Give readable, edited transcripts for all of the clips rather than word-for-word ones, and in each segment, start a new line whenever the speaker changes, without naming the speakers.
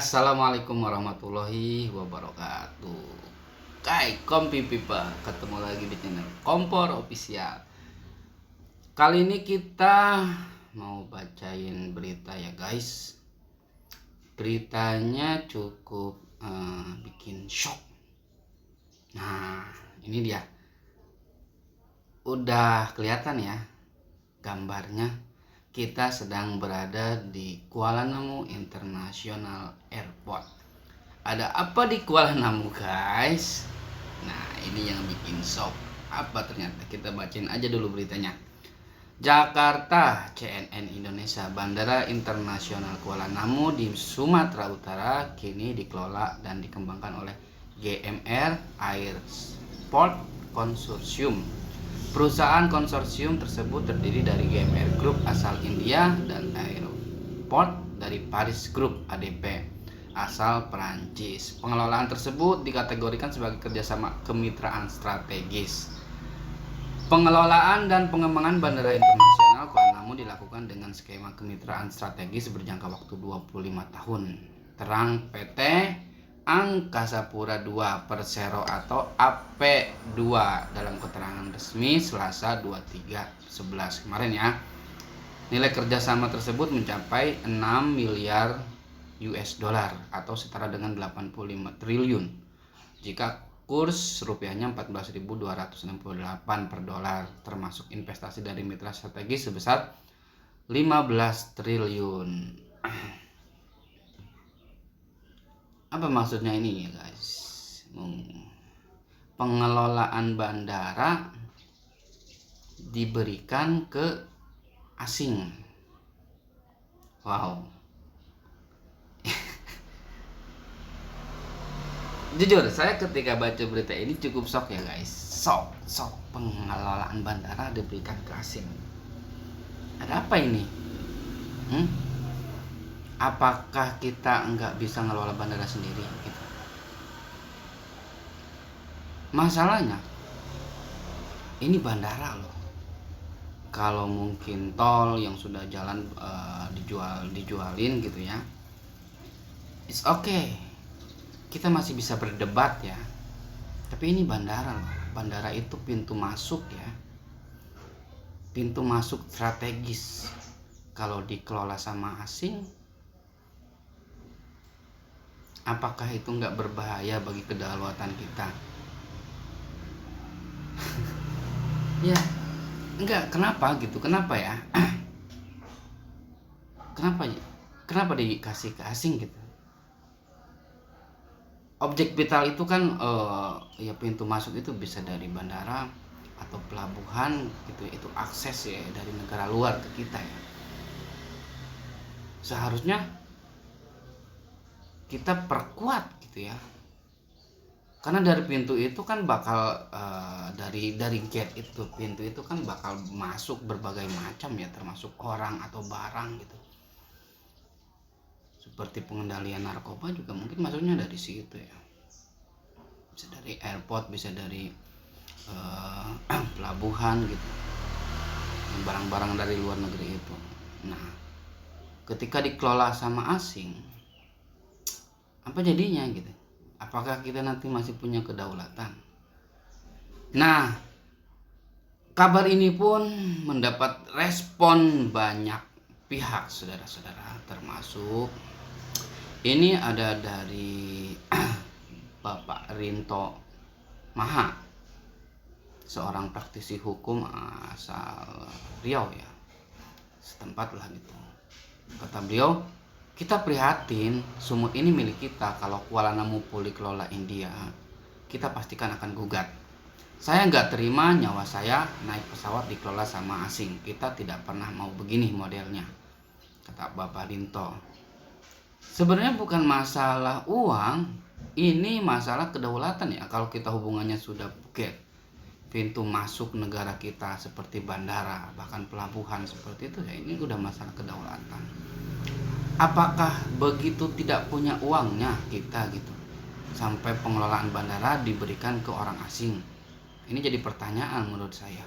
Assalamualaikum warahmatullahi wabarakatuh. Kompi Pipa, ketemu lagi di channel Kompor Official. Kali ini kita mau bacain berita ya guys. Beritanya cukup bikin shock. Nah, ini dia. Udah kelihatan ya gambarnya. Kita sedang berada di Kuala Namu International Airport. Ada apa di Kuala Namu guys? Nah, ini yang bikin shock. Apa ternyata? Kita bacain aja dulu beritanya. Jakarta, CNN Indonesia, Bandara Internasional Kuala Namu di Sumatera Utara kini dikelola dan dikembangkan oleh GMR Airport Consortium. Perusahaan konsorsium tersebut terdiri dari GMR Group asal India dan Airport dari Paris Group ADP asal Perancis. Pengelolaan tersebut dikategorikan sebagai kerjasama kemitraan strategis. Pengelolaan dan pengembangan Bandara Internasional Kuala Namu dilakukan dengan skema kemitraan strategis berjangka waktu 25 tahun. Terang PT Angkasa Pura II Persero atau AP2 dalam keterangan resmi Selasa 23/11 kemarin ya. Nilai kerjasama tersebut mencapai 6 miliar US dollar atau setara dengan 85 triliun jika kurs rupiahnya 14.268 per dolar, termasuk investasi dari mitra strategis sebesar 15 triliun. Apa maksudnya ini ya guys? Pengelolaan bandara diberikan ke asing. Wow. Jujur, saya ketika baca berita ini cukup shock ya guys. Shock pengelolaan bandara diberikan ke asing. Ada apa ini? Apakah kita nggak bisa ngelola bandara sendiri gitu? Masalahnya ini bandara loh. Kalau mungkin tol yang sudah jalan dijualin gitu ya, it's okay, kita masih bisa berdebat ya. Tapi ini bandara loh. Bandara itu pintu masuk ya, pintu masuk strategis. Kalau dikelola sama asing, apakah itu nggak berbahaya bagi kedaulatan kita? Ya, enggak. Kenapa gitu? Kenapa ya? Kenapa dikasih ke asing gitu? Objek vital itu kan ya pintu masuk itu bisa dari bandara atau pelabuhan gitu. Itu akses ya dari negara luar ke kita ya. Seharusnya kita perkuat gitu ya, karena dari pintu itu kan bakal dari gate itu, pintu itu kan bakal masuk berbagai macam ya, termasuk orang atau barang gitu. Seperti pengendalian narkoba juga mungkin masuknya dari situ ya, bisa dari airport, bisa dari pelabuhan gitu, barang-barang dari luar negeri itu. Nah, ketika dikelola sama asing, apa jadinya gitu? Apakah kita nanti masih punya kedaulatan? Nah, kabar ini pun mendapat respon banyak pihak, saudara-saudara, termasuk ini ada dari Bapak Rinto Maha, seorang praktisi hukum asal Riau ya, setempat lah gitu. Kata beliau, kita prihatin, sumut ini milik kita. Kalau Kuala Namu pulih kelola India, kita pastikan akan gugat. Saya nggak terima nyawa saya naik pesawat dikelola sama asing. Kita tidak pernah mau begini modelnya, kata Bapak Rinto. Sebenarnya bukan masalah uang, ini masalah kedaulatan ya. Kalau kita hubungannya sudah gate, pintu masuk negara kita seperti bandara, bahkan pelabuhan seperti itu ya, ini udah masalah kedaulatan. Apakah begitu tidak punya uangnya kita gitu sampai pengelolaan bandara diberikan ke orang asing? Ini jadi pertanyaan menurut saya.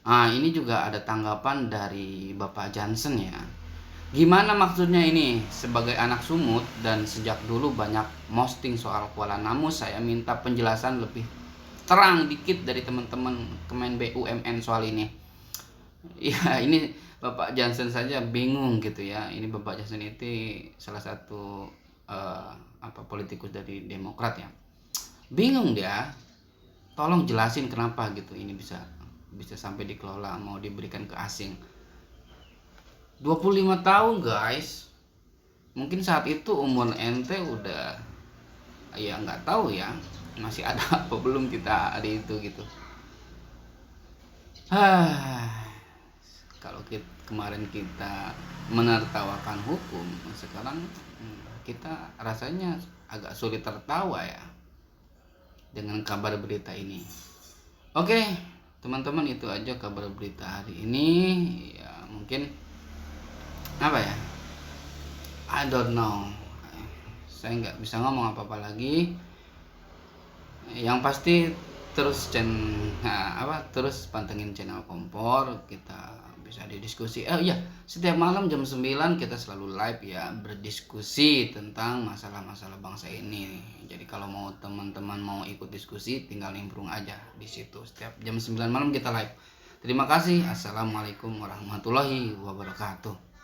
Nah, ini juga ada tanggapan dari Bapak Johnson ya. Gimana maksudnya ini? Sebagai anak sumut dan sejak dulu banyak posting soal Kuala Namu, saya minta penjelasan lebih terang dikit dari teman-teman Kemen BUMN soal ini. Ya, ini Bapak Johnson saja bingung gitu ya. Ini Bapak Johnson itu salah satu politikus dari Demokrat ya. Bingung dia. Tolong jelasin kenapa gitu ini bisa sampai dikelola mau diberikan ke asing. 25 tahun guys, mungkin saat itu umur ente udah ya nggak tahu ya masih ada apa belum kita ada itu gitu. Kalau kemarin kita menertawakan hukum, sekarang kita rasanya agak sulit tertawa ya dengan kabar berita ini. Oke teman-teman, itu aja kabar berita hari ini ya. Mungkin apa ya, I don't know, saya nggak bisa ngomong apa-apa lagi. Yang pasti terus terus pantengin channel Kompor, kita bisa didiskusi. Iya, setiap malam jam 9 kita selalu live ya, berdiskusi tentang masalah-masalah bangsa ini. Jadi kalau mau teman-teman mau ikut diskusi, tinggal nimbrung aja di situ. Setiap jam 9 malam kita live. Terima kasih. Assalamualaikum warahmatullahi wabarakatuh.